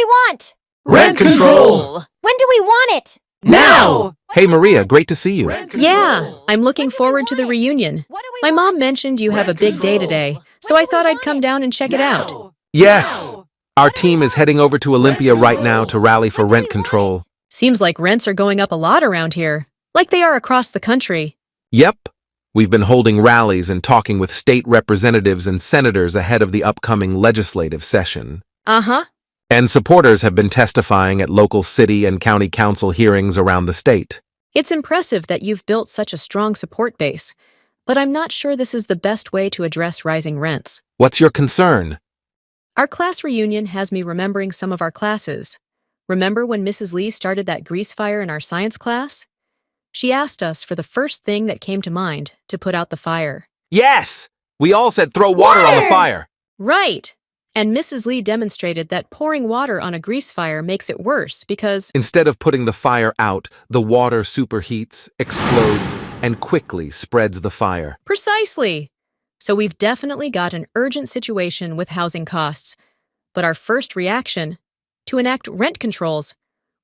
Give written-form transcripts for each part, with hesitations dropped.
we want? Rent control! When do we want it? Now! Hey Maria, great to see you. Yeah, I'm looking forward to the reunion. My mom mentioned you have a big day today, so I thought I'd come down and check it out. Yes! Our team is heading over to Olympia right now to rally for rent control. Seems like rents are going up a lot around here, like they are across the country. Yep. We've been holding rallies and talking with state representatives and senators ahead of the upcoming legislative session. Uh-huh. And supporters have been testifying at local city and county council hearings around the state. It's impressive that you've built such a strong support base, but I'm not sure this is the best way to address rising rents. What's your concern? Our class reunion has me remembering some of our classes. Remember when Mrs. Lee started that grease fire in our science class? She asked us for the first thing that came to mind to put out the fire. Yes! We all said throw water on the fire. Right! And Mrs. Lee demonstrated that pouring water on a grease fire makes it worse because Instead of putting the fire out, the water superheats, explodes, and quickly spreads the fire. Precisely! So we've definitely got an urgent situation with housing costs. But our first reaction, to enact rent controls,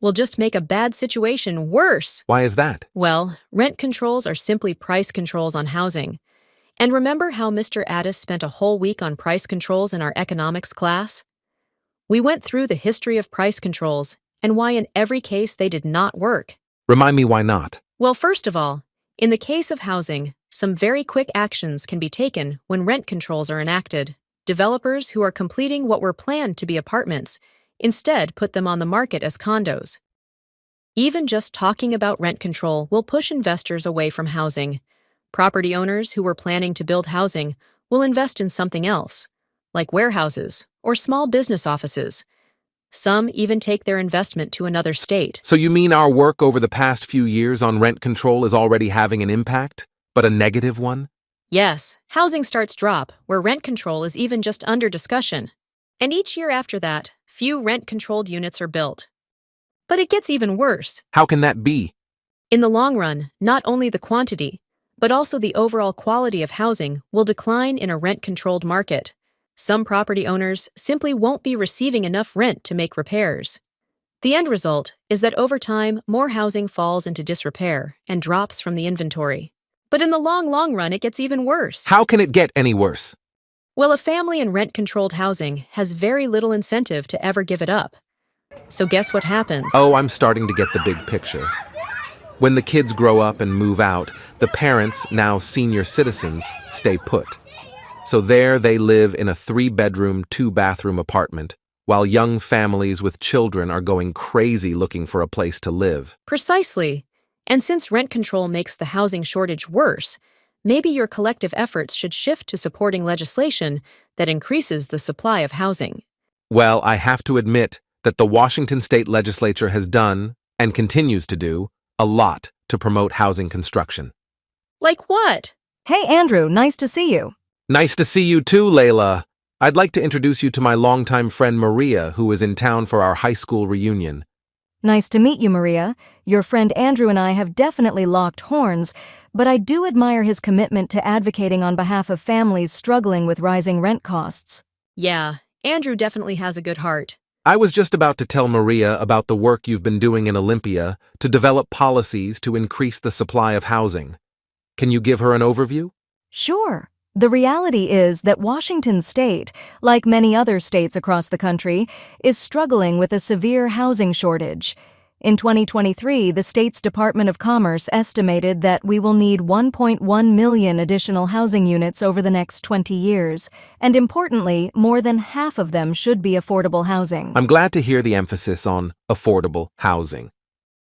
will just make a bad situation worse. Why is that? Well, rent controls are simply price controls on housing. And remember how Mr. Addis spent a whole week on price controls in our economics class? We went through the history of price controls and why in every case they did not work. Remind me why not. Well, first of all, in the case of housing, some very quick actions can be taken when rent controls are enacted. Developers who are completing what were planned to be apartments instead put them on the market as condos. Even just talking about rent control will push investors away from housing. Property owners who were planning to build housing will invest in something else, like warehouses or small business offices. Some even take their investment to another state. So you mean our work over the past few years on rent control is already having an impact, but a negative one? Yes, housing starts drop, where rent control is even just under discussion. And each year after that, few rent-controlled units are built. But it gets even worse. How can that be? In the long run, not only the quantity, but also the overall quality of housing will decline in a rent-controlled market. Some property owners simply won't be receiving enough rent to make repairs. The end result is that over time, more housing falls into disrepair and drops from the inventory. But in the long run, it gets even worse. How can it get any worse? Well, a family in rent-controlled housing has very little incentive to ever give it up. So guess what happens? Oh, I'm starting to get the big picture. When the kids grow up and move out, the parents, now senior citizens, stay put. So there they live in a 3-bedroom, 2-bathroom apartment, while young families with children are going crazy looking for a place to live. Precisely. And since rent control makes the housing shortage worse, maybe your collective efforts should shift to supporting legislation that increases the supply of housing. Well, I have to admit that the Washington State Legislature has done, and continues to do, a lot to promote housing construction. Like what? Hey, Andrew, nice to see you. Nice to see you too, Layla. I'd like to introduce you to my longtime friend Maria, who is in town for our high school reunion. Nice to meet you, Maria. Your friend Andrew and I have definitely locked horns, but I do admire his commitment to advocating on behalf of families struggling with rising rent costs. Yeah, Andrew definitely has a good heart. I was just about to tell Maria about the work you've been doing in Olympia to develop policies to increase the supply of housing. Can you give her an overview? Sure. The reality is that Washington State, like many other states across the country, is struggling with a severe housing shortage. In 2023, the state's Department of Commerce estimated that we will need 1.1 million additional housing units over the next 20 years, and importantly, more than half of them should be affordable housing. I'm glad to hear the emphasis on affordable housing.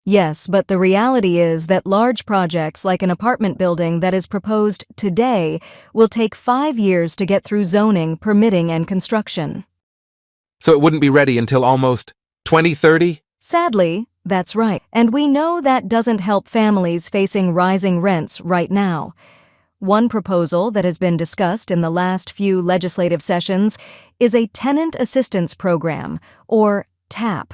Yes, but the reality is that large projects like an apartment building that is proposed today will take 5 years to get through zoning, permitting, and construction. So it wouldn't be ready until almost 2030? Sadly, that's right. And we know that doesn't help families facing rising rents right now. One proposal that has been discussed in the last few legislative sessions is a Tenant Assistance Program, or TAP.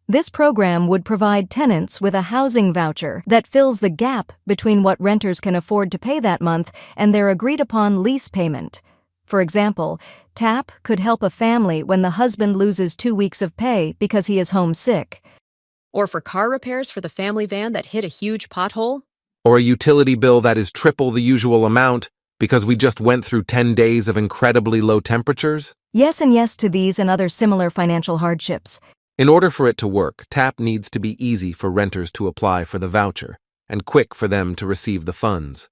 This program would provide tenants with a housing voucher that fills the gap between what renters can afford to pay that month and their agreed-upon lease payment. For example, TAP could help a family when the husband loses 2 weeks of pay because he is homesick. Or for car repairs for the family van that hit a huge pothole? Or a utility bill that is triple the usual amount because we just went through 10 days of incredibly low temperatures? Yes and yes to these and other similar financial hardships. In order for it to work, TAP needs to be easy for renters to apply for the voucher and quick for them to receive the funds.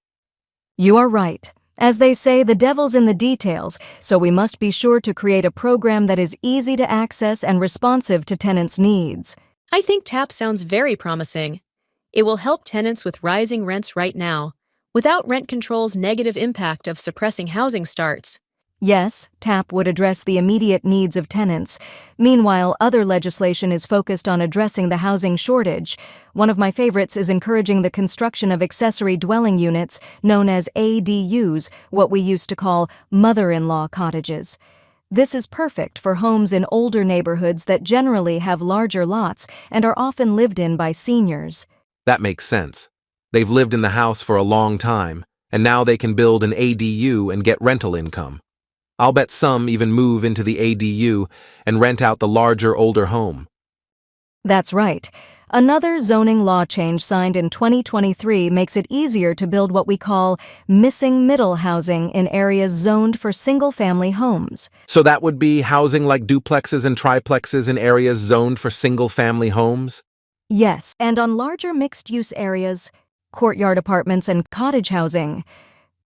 You are right. As they say, the devil's in the details, so we must be sure to create a program that is easy to access and responsive to tenants' needs. I think TAP sounds very promising. It will help tenants with rising rents right now, without rent control's negative impact of suppressing housing starts. Yes, TAP would address the immediate needs of tenants. Meanwhile, other legislation is focused on addressing the housing shortage. One of my favorites is encouraging the construction of accessory dwelling units, known as ADUs, what we used to call mother-in-law cottages. This is perfect for homes in older neighborhoods that generally have larger lots and are often lived in by seniors. That makes sense. They've lived in the house for a long time, and now they can build an ADU and get rental income. I'll bet some even move into the ADU and rent out the larger, older home. That's right. Another zoning law change signed in 2023 makes it easier to build what we call missing middle housing in areas zoned for single-family homes. So that would be housing like duplexes and triplexes in areas zoned for single-family homes? Yes, and on larger mixed-use areas, courtyard apartments and cottage housing.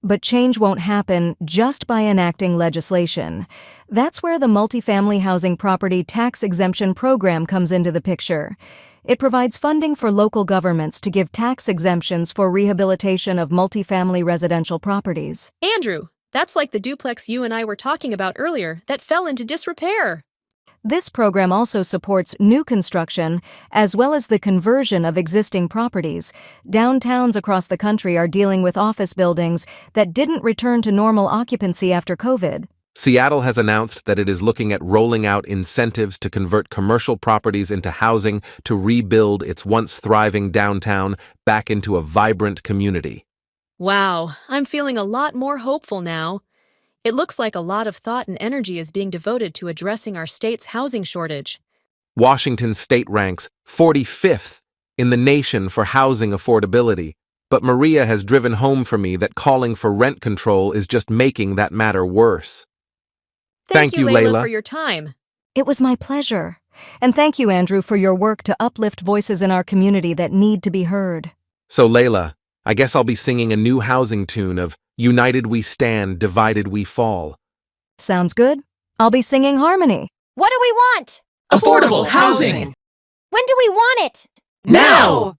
But change won't happen just by enacting legislation. That's where the Multifamily Housing Property Tax Exemption Program comes into the picture. It provides funding for local governments to give tax exemptions for rehabilitation of multifamily residential properties. Andrew, that's like the duplex you and I were talking about earlier that fell into disrepair. This program also supports new construction as well as the conversion of existing properties. Downtowns across the country are dealing with office buildings that didn't return to normal occupancy after COVID. Seattle has announced that it is looking at rolling out incentives to convert commercial properties into housing to rebuild its once thriving downtown back into a vibrant community. Wow, I'm feeling a lot more hopeful now. It looks like a lot of thought and energy is being devoted to addressing our state's housing shortage. Washington State ranks 45th in the nation for housing affordability, but Maria has driven home for me that calling for rent control is just making that matter worse. Thank you, Layla. Layla, for your time. It was my pleasure. And thank you, Andrew, for your work to uplift voices in our community that need to be heard. So, Layla, I guess I'll be singing a new housing tune of United We Stand, Divided We Fall. Sounds good? I'll be singing harmony. What do we want? Affordable housing. When do we want it? Now!